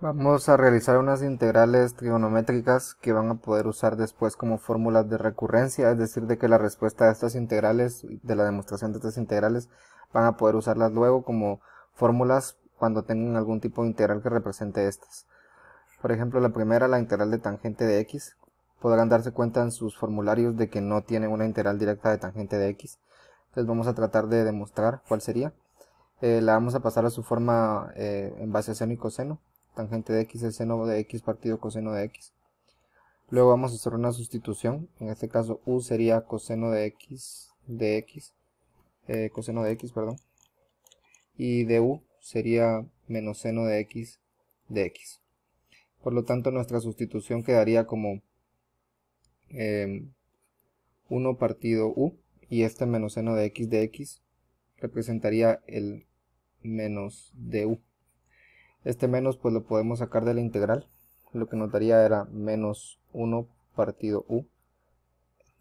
Vamos a realizar unas integrales trigonométricas que van a poder usar después como fórmulas de recurrencia, es decir, de que la respuesta de estas integrales, de la demostración de estas integrales, van a poder usarlas luego como fórmulas cuando tengan algún tipo de integral que represente estas. Por ejemplo, la primera, la integral de tangente de x, podrán darse cuenta en sus formularios de que no tiene una integral directa de tangente de x. Entonces vamos a tratar de demostrar cuál sería. La vamos a pasar a su forma en base a seno y coseno. Tangente de x es seno de x partido coseno de x. Luego vamos a hacer una sustitución. En este caso u sería coseno de x, coseno de x, perdón. Y du sería menos seno de x de x. Por lo tanto, nuestra sustitución quedaría como 1 partido u, y este menos seno de x representaría el menos du. Este menos pues lo podemos sacar de la integral. Lo que nos daría era menos 1 partido u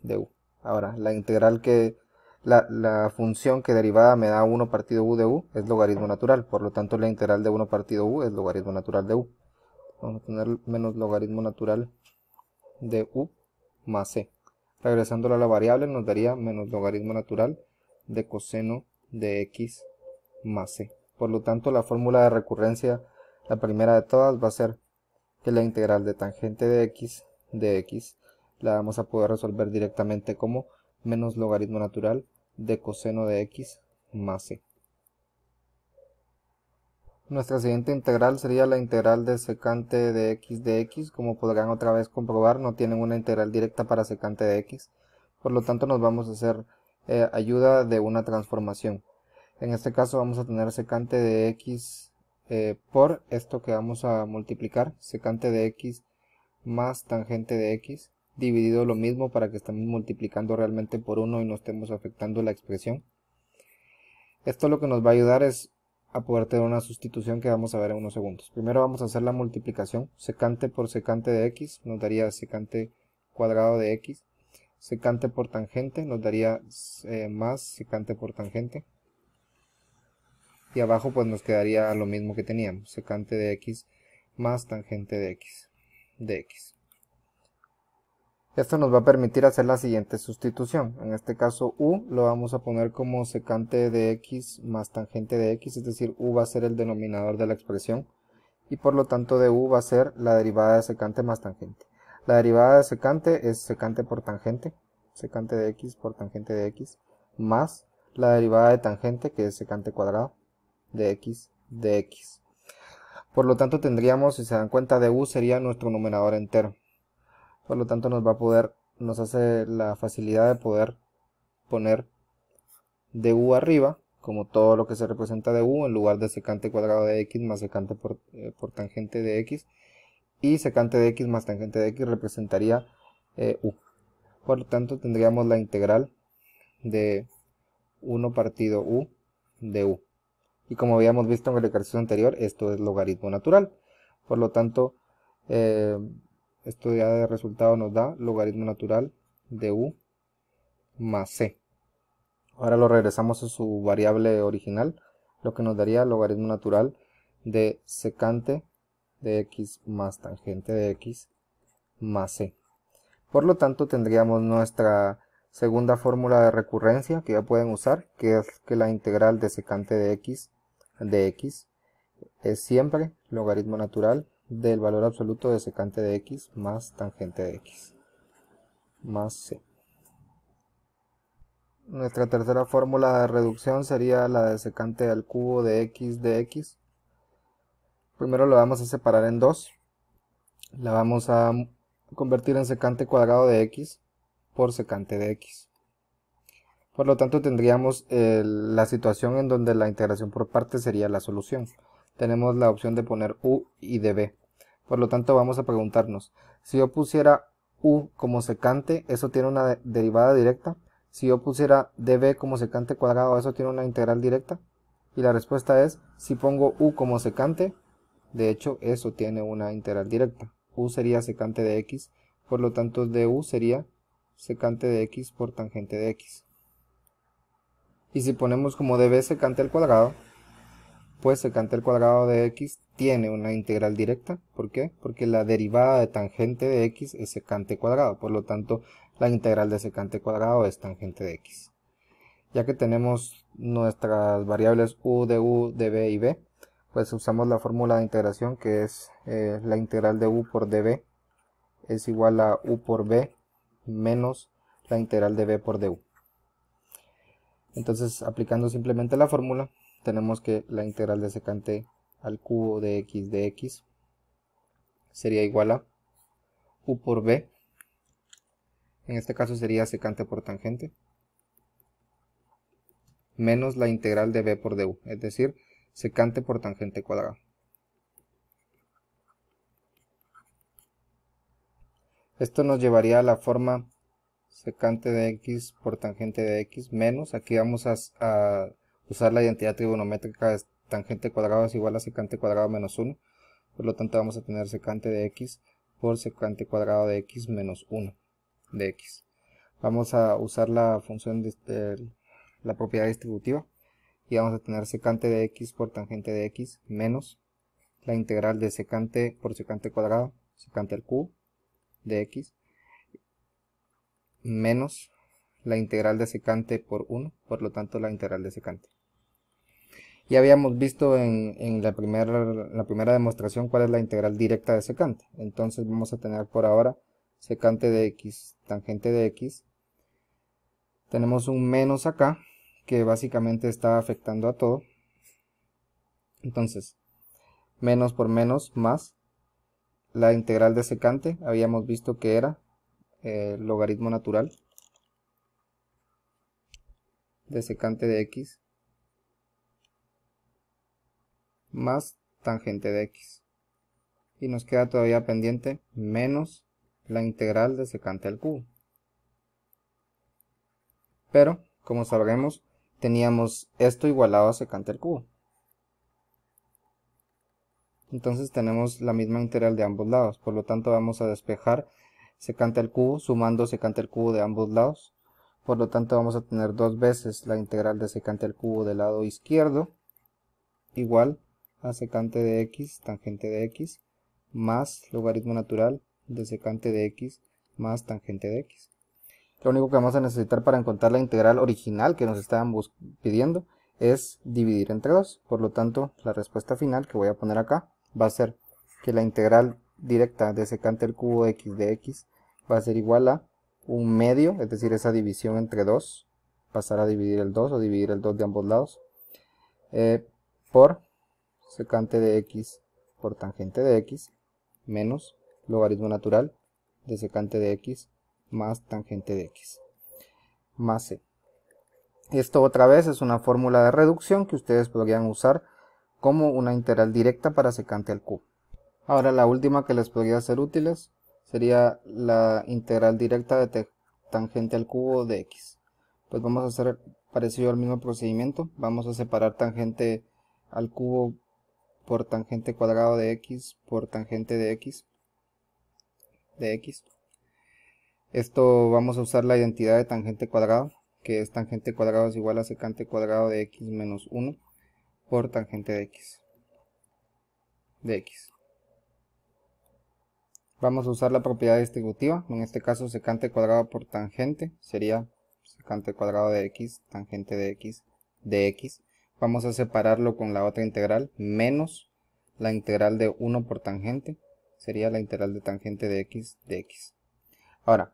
de u. Ahora, la integral que la función que derivada me da 1 partido u de u es logaritmo natural. Por lo tanto, la integral de 1 partido u es logaritmo natural de u. Vamos a tener menos logaritmo natural de u más c. Regresándolo a la variable nos daría menos logaritmo natural de coseno de x más c. Por lo tanto, la fórmula de recurrencia, la primera de todas, va a ser que la integral de tangente de x la vamos a poder resolver directamente como menos logaritmo natural de coseno de x más c. Nuestra siguiente integral sería la integral de secante de x. Como podrán otra vez comprobar, no tienen una integral directa para secante de x. Por lo tanto, nos vamos a hacer ayuda de una transformación. En este caso vamos a tener secante de x por esto que vamos a multiplicar, secante de x más tangente de x, dividido lo mismo para que estemos multiplicando realmente por 1 y no estemos afectando la expresión. Esto lo que nos va a ayudar es a poder tener una sustitución que vamos a ver en unos segundos. Primero vamos a hacer la multiplicación, secante por secante de x nos daría secante cuadrado de x, secante por tangente nos daría más secante por tangente, y abajo pues nos quedaría lo mismo que teníamos, secante de x más tangente de x. Esto nos va a permitir hacer la siguiente sustitución. En este caso u lo vamos a poner como secante de x más tangente de x, es decir, u va a ser el denominador de la expresión y por lo tanto de u va a ser la derivada de secante más tangente. La derivada de secante es secante por tangente, secante de x por tangente de x, más la derivada de tangente, que es secante cuadrado de x. Por lo tanto tendríamos, si se dan cuenta, de u sería nuestro numerador entero. Por lo tanto nos hace la facilidad de poder poner du arriba, como todo lo que se representa de u, en lugar de secante cuadrado de x más secante por tangente de x, y secante de x más tangente de x representaría u. Por lo tanto tendríamos la integral de 1 partido u de u. Y como habíamos visto en el ejercicio anterior, esto es logaritmo natural. Por lo tanto, esto ya de resultado nos da logaritmo natural de u más c. Ahora lo regresamos a su variable original, lo que nos daría logaritmo natural de secante de x más tangente de x más c. Por lo tanto, tendríamos nuestra segunda fórmula de recurrencia que ya pueden usar, que es que la integral de secante de x es siempre logaritmo natural del valor absoluto de secante de x más tangente de x más c. Nuestra tercera fórmula de reducción sería la de secante al cubo de x. Primero lo vamos a separar en dos. La vamos a convertir en secante cuadrado de x por secante de x. Por lo tanto tendríamos la situación en donde la integración por partes sería la solución. Tenemos la opción de poner u y db. Por lo tanto vamos a preguntarnos, si yo pusiera u como secante, ¿eso tiene una derivada directa? Si yo pusiera db como secante cuadrado, ¿eso tiene una integral directa? Y la respuesta es, si pongo u como secante, de hecho eso tiene una integral directa. U sería secante de x, por lo tanto du sería secante de x por tangente de x. Y si ponemos como db secante al cuadrado, pues secante al cuadrado de x tiene una integral directa. ¿Por qué? Porque la derivada de tangente de x es secante cuadrado, por lo tanto la integral de secante cuadrado es tangente de x. Ya que tenemos nuestras variables u, db y b, pues usamos la fórmula de integración, que es la integral de u por db es igual a u por b menos la integral de b por du. Entonces, aplicando simplemente la fórmula, tenemos que la integral de secante al cubo de x sería igual a u por b, en este caso sería secante por tangente, menos la integral de b por du, es decir, secante por tangente cuadrado. Esto nos llevaría a la forma secante de x por tangente de x menos, aquí vamos a usar la identidad trigonométrica de tangente cuadrado es igual a secante cuadrado menos 1, por lo tanto vamos a tener secante de x por secante cuadrado de x menos 1 de x. Vamos a usar la función de la propiedad distributiva y vamos a tener secante de x por tangente de x menos la integral de secante por secante cuadrado, secante al cubo de x, menos la integral de secante por 1, por lo tanto la integral de secante. Ya habíamos visto en la primera demostración cuál es la integral directa de secante. Entonces vamos a tener por ahora secante de x, tangente de x. Tenemos un menos acá, que básicamente está afectando a todo. Entonces, menos por menos más la integral de secante. Habíamos visto que era logaritmo natural de secante de x más tangente de x. Y nos queda todavía pendiente menos la integral de secante al cubo. Pero, como sabremos, teníamos esto igualado a secante al cubo. Entonces tenemos la misma integral de ambos lados. Por lo tanto vamos a despejar secante al cubo sumando secante al cubo de ambos lados. Por lo tanto vamos a tener dos veces la integral de secante al cubo del lado izquierdo igual a secante de x, tangente de x, más logaritmo natural de secante de x más tangente de x. Lo único que vamos a necesitar para encontrar la integral original que nos estaban pidiendo es dividir entre 2. Por lo tanto, la respuesta final que voy a poner acá va a ser que la integral directa de secante al cubo x de x va a ser igual a un medio, es decir, esa división entre 2, pasar a dividir el 2 o dividir el 2 de ambos lados, por secante de x por tangente de x menos logaritmo natural de secante de x más tangente de x más c. Esto otra vez es una fórmula de reducción que ustedes podrían usar como una integral directa para secante al cubo. Ahora la última que les podría ser útiles sería la integral directa de tangente al cubo de x. Pues vamos a hacer parecido al mismo procedimiento. Vamos a separar tangente al cubo por tangente cuadrado de x por tangente de x. Esto vamos a usar la identidad de tangente cuadrado, que es tangente cuadrado es igual a secante cuadrado de x menos 1 por tangente de x. Vamos a usar la propiedad distributiva, en este caso secante cuadrado por tangente sería secante cuadrado de x, tangente de x. Vamos a separarlo con la otra integral, menos la integral de 1 por tangente, sería la integral de tangente de x. Ahora,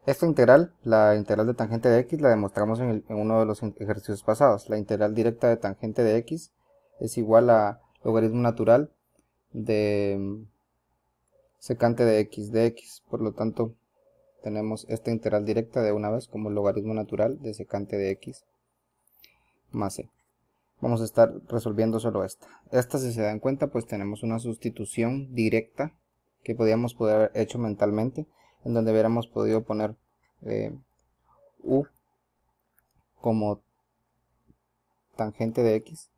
esta integral, la integral de tangente de x, la demostramos en uno de los ejercicios pasados. La integral directa de tangente de x es igual a logaritmo natural de secante de x. Por lo tanto, tenemos esta integral directa de una vez como logaritmo natural de secante de x más c. Vamos a estar resolviendo solo esta. Esta, si se dan cuenta, pues tenemos una sustitución directa que podíamos haber hecho mentalmente, en donde hubiéramos podido poner u como tangente de x,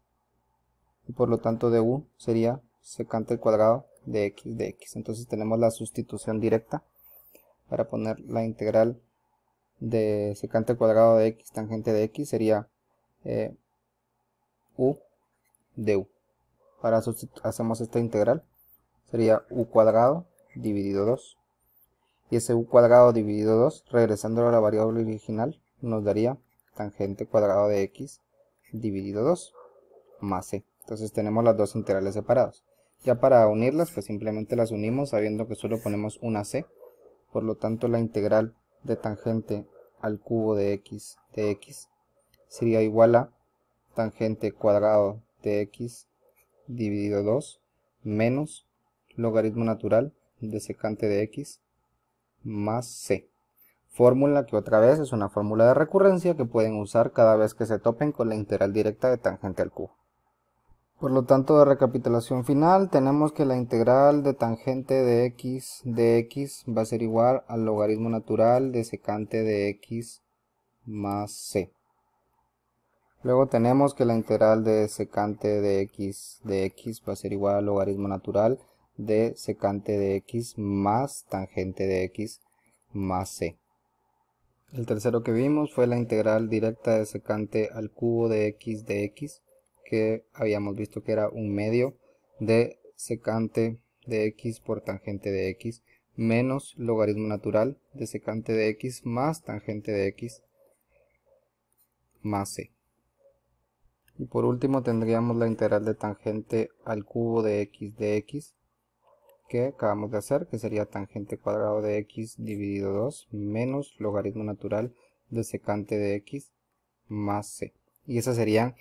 y por lo tanto de u sería secante al cuadrado de x. Entonces tenemos la sustitución directa para poner la integral de secante al cuadrado de x tangente de x sería u de u. Para eso hacemos esta integral. Sería u cuadrado dividido 2. Y ese u cuadrado dividido 2, regresando a la variable original, nos daría tangente cuadrado de x dividido 2 más c. Entonces tenemos las dos integrales separadas. Ya para unirlas, pues simplemente las unimos sabiendo que solo ponemos una c. Por lo tanto, la integral de tangente al cubo de x sería igual a tangente cuadrado de x dividido 2 menos logaritmo natural de secante de x más c. Fórmula que otra vez es una fórmula de recurrencia que pueden usar cada vez que se topen con la integral directa de tangente al cubo. Por lo tanto, de recapitulación final, tenemos que la integral de tangente de x va a ser igual al logaritmo natural de secante de x más c. Luego tenemos que la integral de secante de x va a ser igual al logaritmo natural de secante de x más tangente de x más c. El tercero que vimos fue la integral directa de secante al cubo de x, que habíamos visto que era un medio de secante de x por tangente de x menos logaritmo natural de secante de x más tangente de x más c. Y por último tendríamos la integral de tangente al cubo de x que acabamos de hacer, que sería tangente cuadrado de x dividido 2 menos logaritmo natural de secante de x más c. Y esas serían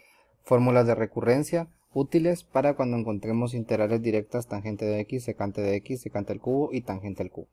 fórmulas de recurrencia útiles para cuando encontremos integrales directas tangente de x, secante al cubo y tangente al cubo.